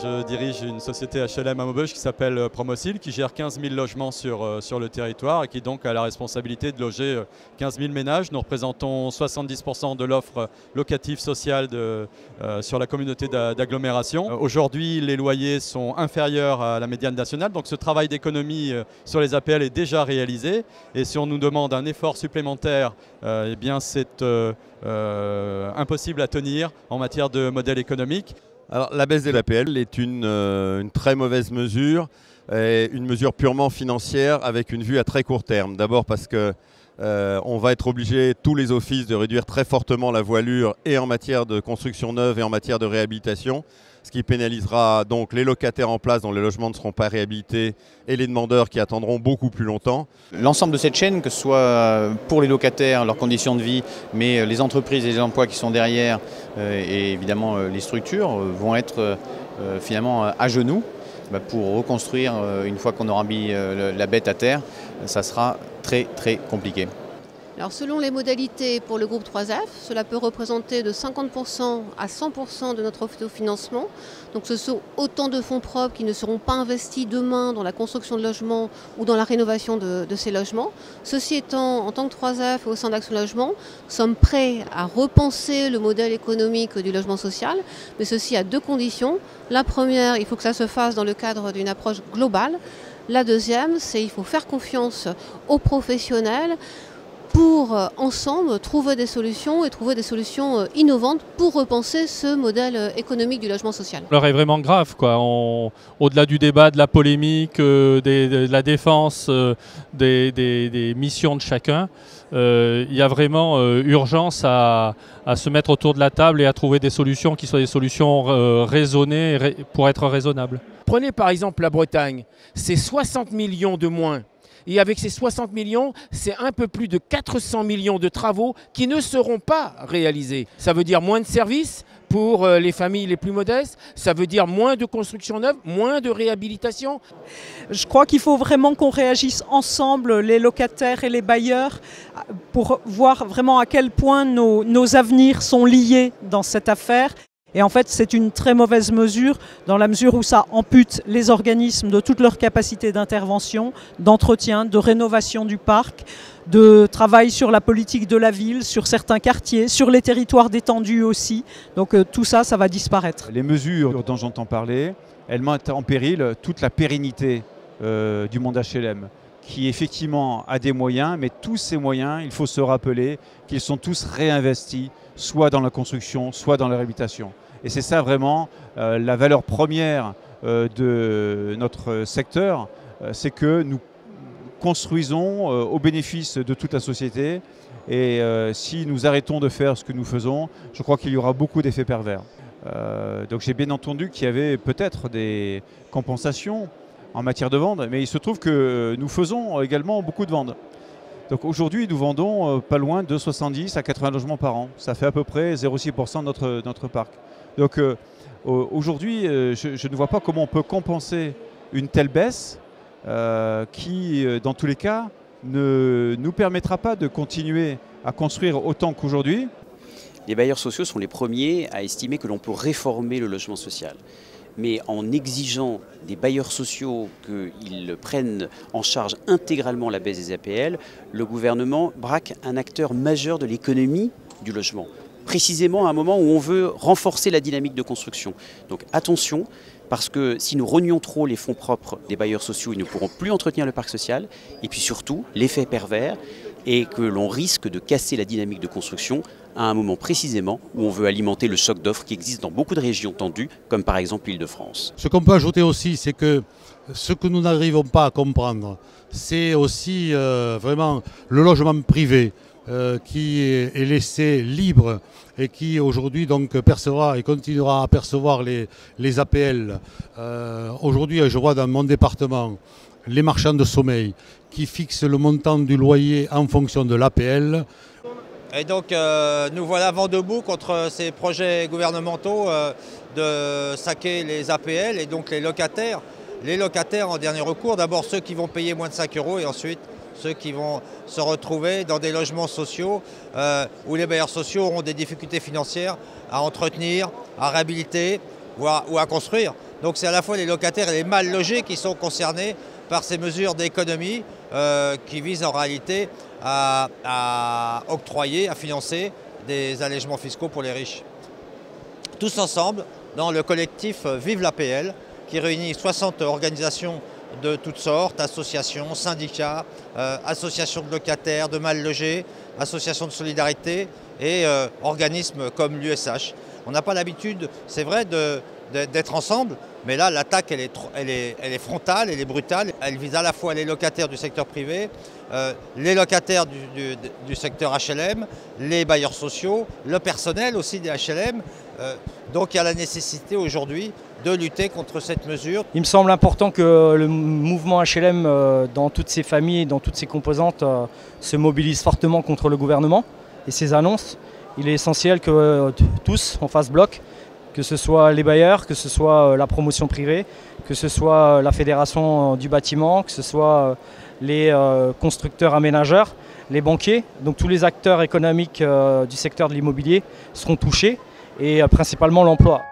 Je dirige une société HLM à Maubeuge qui s'appelle Promocil, qui gère 15 000 logements sur le territoire et qui donc a la responsabilité de loger 15 000 ménages. Nous représentons 70% de l'offre locative sociale sur la communauté d'agglomération. Aujourd'hui, les loyers sont inférieurs à la médiane nationale, donc ce travail d'économie sur les APL est déjà réalisé. Et si on nous demande un effort supplémentaire, eh bien c'est impossible à tenir en matière de modèle économique. Alors, la baisse des APL est une très mauvaise mesure, et une mesure purement financière avec une vue à très court terme. D'abord parce que on va être obligé, tous les offices, de réduire très fortement la voilure et en matière de construction neuve et en matière de réhabilitation, ce qui pénalisera donc les locataires en place dont les logements ne seront pas réhabilités et les demandeurs qui attendront beaucoup plus longtemps. L'ensemble de cette chaîne, que ce soit pour les locataires, leurs conditions de vie, mais les entreprises et les emplois qui sont derrière et évidemment les structures vont être finalement à genoux pour reconstruire une fois qu'on aura mis la bête à terre. Ça sera très compliqué. Alors selon les modalités pour le groupe 3F, cela peut représenter de 50% à 100% de notre autofinancement. Donc ce sont autant de fonds propres qui ne seront pas investis demain dans la construction de logements ou dans la rénovation de ces logements. Ceci étant, en tant que 3F au sein d'Action Logement, nous sommes prêts à repenser le modèle économique du logement social, mais ceci à deux conditions. La première, il faut que ça se fasse dans le cadre d'une approche globale. La deuxième, c'est qu'il faut faire confiance aux professionnels pour ensemble trouver des solutions et trouver des solutions innovantes pour repenser ce modèle économique du logement social. L'heure est vraiment grave, quoi. Au-delà du débat, de la polémique, de la défense des missions de chacun, il y a vraiment urgence à se mettre autour de la table et à trouver des solutions qui soient des solutions raisonnées pour être raisonnables. Prenez par exemple la Bretagne, c'est 60 millions de moins. Et avec ces 60 millions, c'est un peu plus de 400 millions de travaux qui ne seront pas réalisés. Ça veut dire moins de services pour les familles les plus modestes, ça veut dire moins de construction neuve, moins de réhabilitation. Je crois qu'il faut vraiment qu'on réagisse ensemble, les locataires et les bailleurs, pour voir vraiment à quel point nos avenirs sont liés dans cette affaire. Et en fait, c'est une très mauvaise mesure dans la mesure où ça ampute les organismes de toute leur capacité d'intervention, d'entretien, de rénovation du parc, de travail sur la politique de la ville, sur certains quartiers, sur les territoires détendus aussi. Donc tout ça, ça va disparaître. Les mesures dont j'entends parler, elles mettent en péril toute la pérennité du monde HLM, qui effectivement a des moyens, mais tous ces moyens, il faut se rappeler qu'ils sont tous réinvestis, soit dans la construction, soit dans la réhabilitation. Et c'est ça vraiment la valeur première de notre secteur, c'est que nous construisons au bénéfice de toute la société. Et si nous arrêtons de faire ce que nous faisons, je crois qu'il y aura beaucoup d'effets pervers. Donc j'ai bien entendu qu'il y avait peut-être des compensations en matière de vente, mais il se trouve que nous faisons également beaucoup de ventes. Donc aujourd'hui, nous vendons pas loin de 70 à 80 logements par an. Ça fait à peu près 0,6% de notre parc. Donc aujourd'hui, je ne vois pas comment on peut compenser une telle baisse qui, dans tous les cas, ne nous permettra pas de continuer à construire autant qu'aujourd'hui. Les bailleurs sociaux sont les premiers à estimer que l'on peut réformer le logement social. Mais en exigeant des bailleurs sociaux qu'ils prennent en charge intégralement la baisse des APL, le gouvernement braque un acteur majeur de l'économie du logement, précisément à un moment où on veut renforcer la dynamique de construction. Donc attention, parce que si nous renions trop les fonds propres des bailleurs sociaux, ils ne pourront plus entretenir le parc social. Et puis surtout, l'effet pervers est que l'on risque de casser la dynamique de construction à un moment précisément où on veut alimenter le choc d'offres qui existe dans beaucoup de régions tendues, comme par exemple l'Île-de-France. Ce qu'on peut ajouter aussi, c'est que ce que nous n'arrivons pas à comprendre, c'est aussi vraiment le logement privé qui est laissé libre et qui aujourd'hui donc percevra et continuera à percevoir les APL. Aujourd'hui, je vois dans mon département les marchands de sommeil qui fixent le montant du loyer en fonction de l'APL. Et donc nous voilà vent debout contre ces projets gouvernementaux de saquer les APL et donc les locataires. Les locataires en dernier recours, d'abord ceux qui vont payer moins de 5 € et ensuite ceux qui vont se retrouver dans des logements sociaux où les bailleurs sociaux auront des difficultés financières à entretenir, à réhabiliter ou à construire. Donc c'est à la fois les locataires et les mal logés qui sont concernés par ces mesures d'économie qui visent en réalité à octroyer, à financer des allègements fiscaux pour les riches. Tous ensemble, dans le collectif Vive l'APL, qui réunit 60 organisations de toutes sortes, associations, syndicats, associations de locataires, de mal logés, associations de solidarité et organismes comme l'USH. On n'a pas l'habitude, c'est vrai, d'être ensemble, mais là l'attaque elle est frontale, elle est brutale. Elle vise à la fois les locataires du secteur privé, les locataires du secteur HLM, les bailleurs sociaux, le personnel aussi des HLM. Donc il y a la nécessité aujourd'hui de lutter contre cette mesure. Il me semble important que le mouvement HLM dans toutes ses familles, dans toutes ses composantes, se mobilise fortement contre le gouvernement et ses annonces. Il est essentiel que tous on fasse bloc, que ce soit les bailleurs, que ce soit la promotion privée, que ce soit la fédération du bâtiment, que ce soit les constructeurs aménageurs, les banquiers. Donc tous les acteurs économiques du secteur de l'immobilier seront touchés et principalement l'emploi.